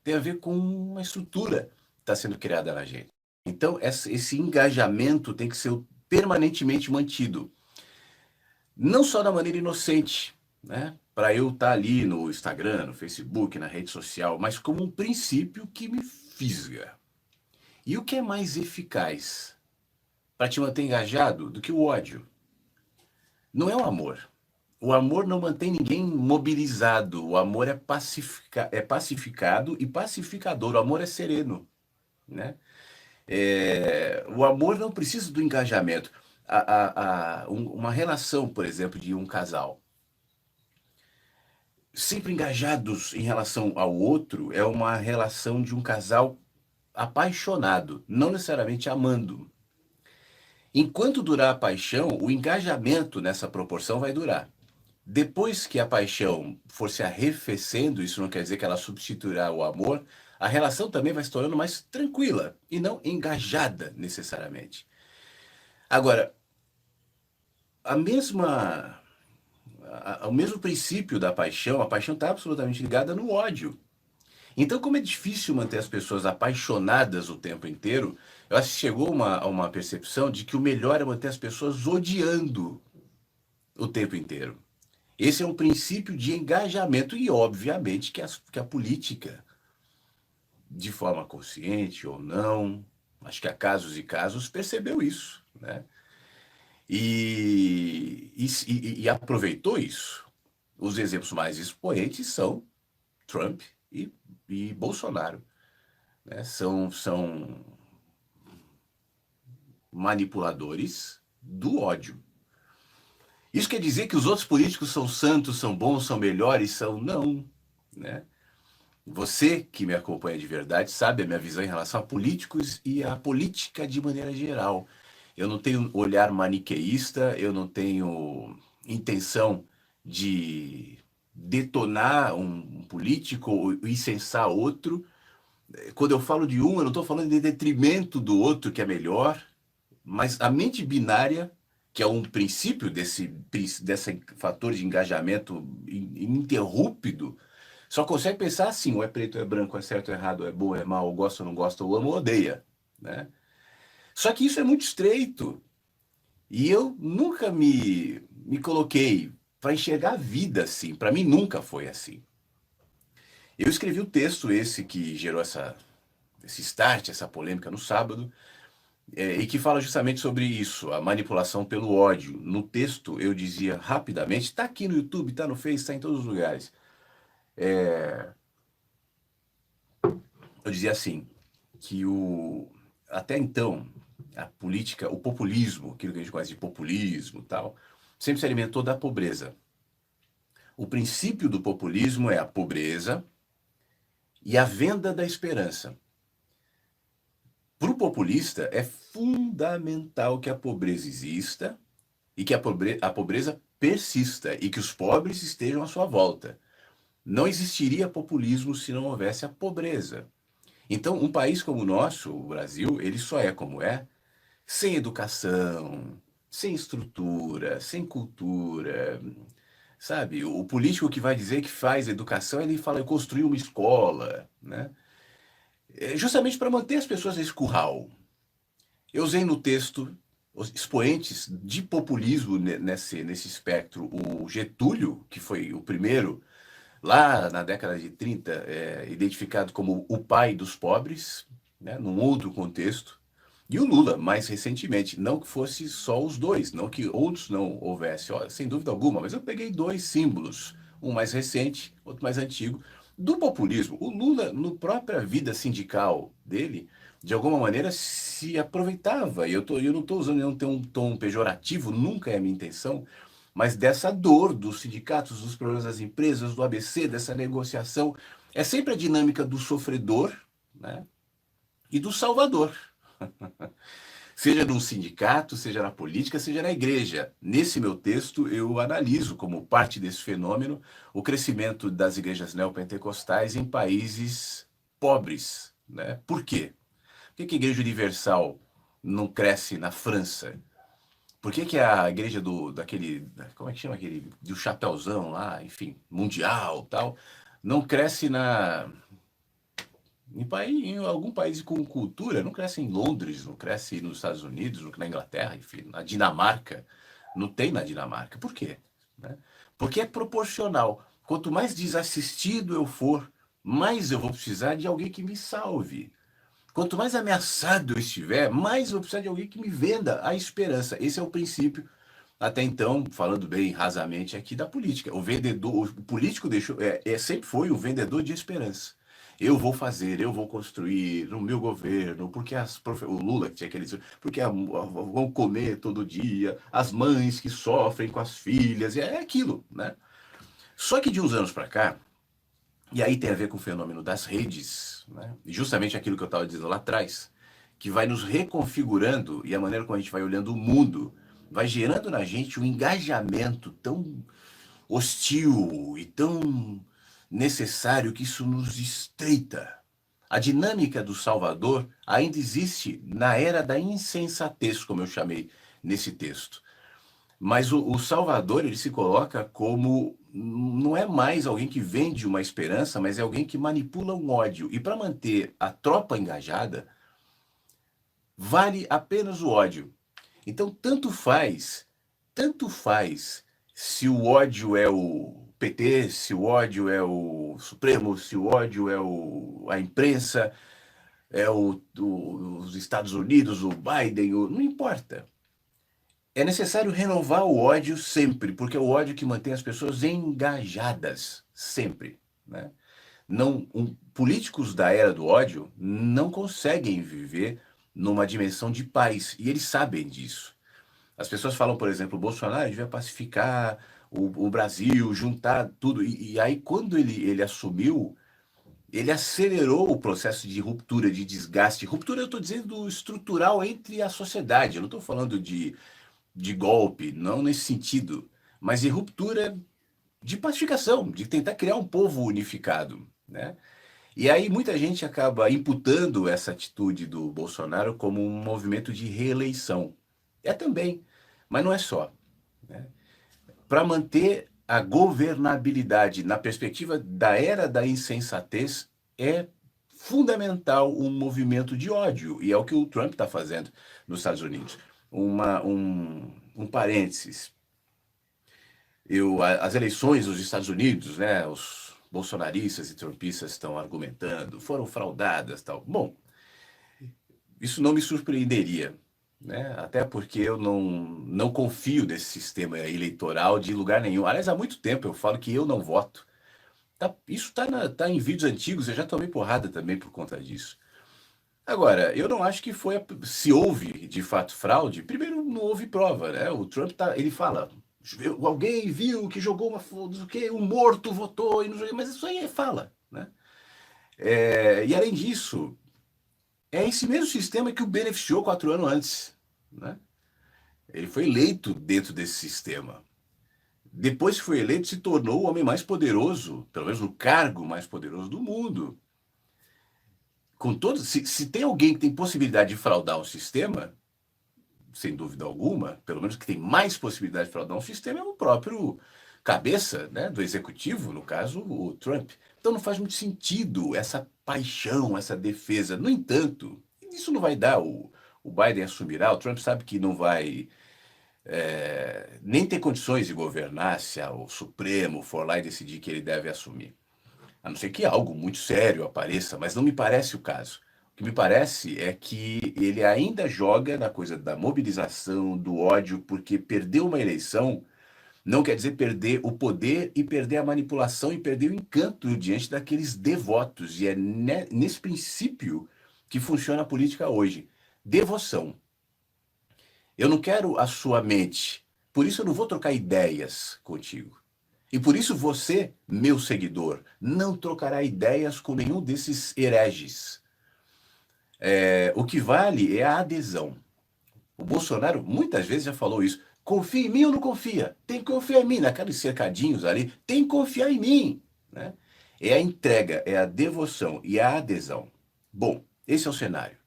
tem a ver com uma estrutura que está sendo criada na gente. Então, esse engajamento tem que ser permanentemente mantido. Não só da maneira inocente, né? Para eu estar ali no Instagram, no Facebook, na rede social, mas como um princípio que me fisga. E o que é mais eficaz para te manter engajado do que o ódio? Não é o amor. O amor não mantém ninguém mobilizado. O amor é pacificado e pacificador. O amor é sereno, né? O amor não precisa do engajamento. Uma relação, por exemplo, de um casal, sempre engajados em relação ao outro, é uma relação de um casal apaixonado, não necessariamente amando. Enquanto durar a paixão, o engajamento nessa proporção vai durar. Depois que a paixão for se arrefecendo, isso não quer dizer que ela substituirá o amor, a relação também vai se tornando mais tranquila e não engajada necessariamente. Agora, a mesma, o mesmo princípio da paixão, a paixão está absolutamente ligada no ódio. Então, como é difícil manter as pessoas apaixonadas o tempo inteiro, eu acho que chegou a uma percepção de que o melhor é manter as pessoas odiando o tempo inteiro. Esse é um princípio de engajamento e, obviamente, que a política, de forma consciente ou não, acho que há casos e casos, percebeu isso, né? E aproveitou isso. Os exemplos mais expoentes são Trump e Bolsonaro, né? São manipuladores do ódio. Isso quer dizer que os outros políticos são santos, são bons, são melhores? São não, né? Você que me acompanha de verdade sabe a minha visão em relação a políticos e a política de maneira geral. Eu não tenho olhar maniqueísta, eu não tenho intenção de detonar um político ou incensar outro. Quando eu falo de um, eu não estou falando de detrimento do outro que é melhor, mas a mente binária, que é um princípio desse fator de engajamento ininterrúpido, só consegue pensar assim, ou é preto ou é branco, ou é certo ou é errado, ou é bom ou é mal, ou gosta ou não gosta, ou ama ou odeia, né? Só que isso é muito estreito. E eu nunca me coloquei para enxergar a vida assim. Para mim nunca foi assim. Eu escrevi o texto esse que gerou esse start, essa polêmica no sábado, e que fala justamente sobre isso, a manipulação pelo ódio. No texto eu dizia rapidamente, está aqui no YouTube, está no Face, está em todos os lugares. Eu dizia assim, que até então, a política, o populismo, aquilo que a gente conhece de populismo e tal, sempre se alimentou da pobreza. O princípio do populismo é a pobreza e a venda da esperança. Para o populista, é fundamental que a pobreza exista e que a pobreza persista e que os pobres estejam à sua volta. Não existiria populismo se não houvesse a pobreza. Então, um país como o nosso, o Brasil, ele só é como é sem educação, sem estrutura, sem cultura, sabe? O político que vai dizer que faz educação, ele fala, eu construí uma escola, né? Justamente para manter as pessoas nesse curral. Eu usei no texto os expoentes de populismo nesse espectro, o Getúlio, que foi o primeiro, lá na década de 30, identificado como o pai dos pobres, né, num outro contexto, e o Lula, mais recentemente, não que fosse só os dois, não que outros não houvesse, ó, sem dúvida alguma, mas eu peguei dois símbolos, um mais recente, outro mais antigo, do populismo. O Lula, no própria vida sindical dele, de alguma maneira se aproveitava, e eu não estou usando nenhum tom pejorativo, nunca é a minha intenção, mas dessa dor dos sindicatos, dos problemas das empresas, do ABC, dessa negociação. É sempre a dinâmica do sofredor, né, e do salvador. Seja num sindicato, seja na política, seja na igreja. Nesse meu texto, eu analiso como parte desse fenômeno o crescimento das igrejas neopentecostais em países pobres, né? Por quê? Por que a Igreja Universal não cresce na França? Por que a igreja como é que chama aquele, do chapéuzão lá, enfim, mundial tal, não cresce Em algum país com cultura, não cresce em Londres, não cresce nos Estados Unidos, na Inglaterra, enfim, na Dinamarca. Não tem na Dinamarca. Por quê? Né? Porque é proporcional. Quanto mais desassistido eu for, mais eu vou precisar de alguém que me salve. Quanto mais ameaçado eu estiver, mais eu vou precisar de alguém que me venda a esperança. Esse é o princípio, até então, falando bem rasamente aqui da política. O vendedor, o político sempre foi o vendedor de esperança. Eu vou fazer, eu vou construir no meu governo, porque o Lula tinha aquele, porque vão comer todo dia, as mães que sofrem com as filhas, é aquilo, né? Só que de uns anos para cá, e aí tem a ver com o fenômeno das redes, né? E justamente aquilo que eu estava dizendo lá atrás, que vai nos reconfigurando e a maneira como a gente vai olhando o mundo vai gerando na gente um engajamento tão hostil e tão necessário que isso nos estreita. A dinâmica do Salvador ainda existe na era da insensatez, como eu chamei nesse texto. Mas o Salvador, ele se coloca como não é mais alguém que vende uma esperança, mas é alguém que manipula um ódio. E para manter a tropa engajada, vale apenas o ódio. Então, tanto faz se o ódio é o PT, se o ódio é o Supremo, se o ódio é a imprensa, é os Estados Unidos, o Biden, não importa. É necessário renovar o ódio sempre, porque é o ódio que mantém as pessoas engajadas, sempre. Né? Políticos da era do ódio não conseguem viver numa dimensão de paz, e eles sabem disso. As pessoas falam, por exemplo, o Bolsonaro devia pacificar o Brasil, juntar tudo, e aí quando ele assumiu, ele acelerou o processo de ruptura, de desgaste. Ruptura, eu estou dizendo estrutural entre a sociedade, eu não estou falando de golpe, não nesse sentido, mas de ruptura de pacificação, de tentar criar um povo unificado, né? E aí muita gente acaba imputando essa atitude do Bolsonaro como um movimento de reeleição. É também, mas não é só. Né? Para manter a governabilidade na perspectiva da era da insensatez, é fundamental um movimento de ódio, e é o que o Trump está fazendo nos Estados Unidos. Um parênteses. As eleições dos Estados Unidos, né, os bolsonaristas e trumpistas estão argumentando, foram fraudadas, tal. Bom, isso não me surpreenderia, né? Até porque eu não confio nesse sistema eleitoral de lugar nenhum. Aliás, há muito tempo eu falo que eu não voto. Isso tá em vídeos antigos, eu já tomei porrada também por conta disso. Agora, eu não acho que se houve de fato fraude, primeiro não houve prova, né? O Trump ele fala, alguém viu que jogou o quê? Um morto votou, mas isso aí é fala, né? E além disso, é esse mesmo sistema que o beneficiou 4 anos antes, né? Ele foi eleito dentro desse sistema. Depois que foi eleito, se tornou o homem mais poderoso, pelo menos o cargo mais poderoso do mundo. Se tem alguém que tem possibilidade de fraudar um sistema, sem dúvida alguma, pelo menos que tem mais possibilidade de fraudar um sistema, é o próprio cabeça, né, do executivo, no caso, o Trump. Então não faz muito sentido essa paixão, essa defesa. No entanto, isso não vai dar. O Biden assumirá, o Trump sabe que não vai nem ter condições de governar se o Supremo for lá e decidir que ele deve assumir. A não ser que algo muito sério apareça, mas não me parece o caso. O que me parece é que ele ainda joga na coisa da mobilização, do ódio, porque perder uma eleição não quer dizer perder o poder e perder a manipulação e perder o encanto diante daqueles devotos. E é nesse princípio que funciona a política hoje. Devoção. Eu não quero a sua mente, por isso eu não vou trocar ideias contigo. E por isso você, meu seguidor, não trocará ideias com nenhum desses hereges. O que vale é a adesão. O Bolsonaro muitas vezes já falou isso. Confia em mim ou não confia? Tem que confiar em mim. Naqueles cercadinhos ali, tem que confiar em mim. Né? É a entrega, é a devoção e a adesão. Bom, esse é o cenário.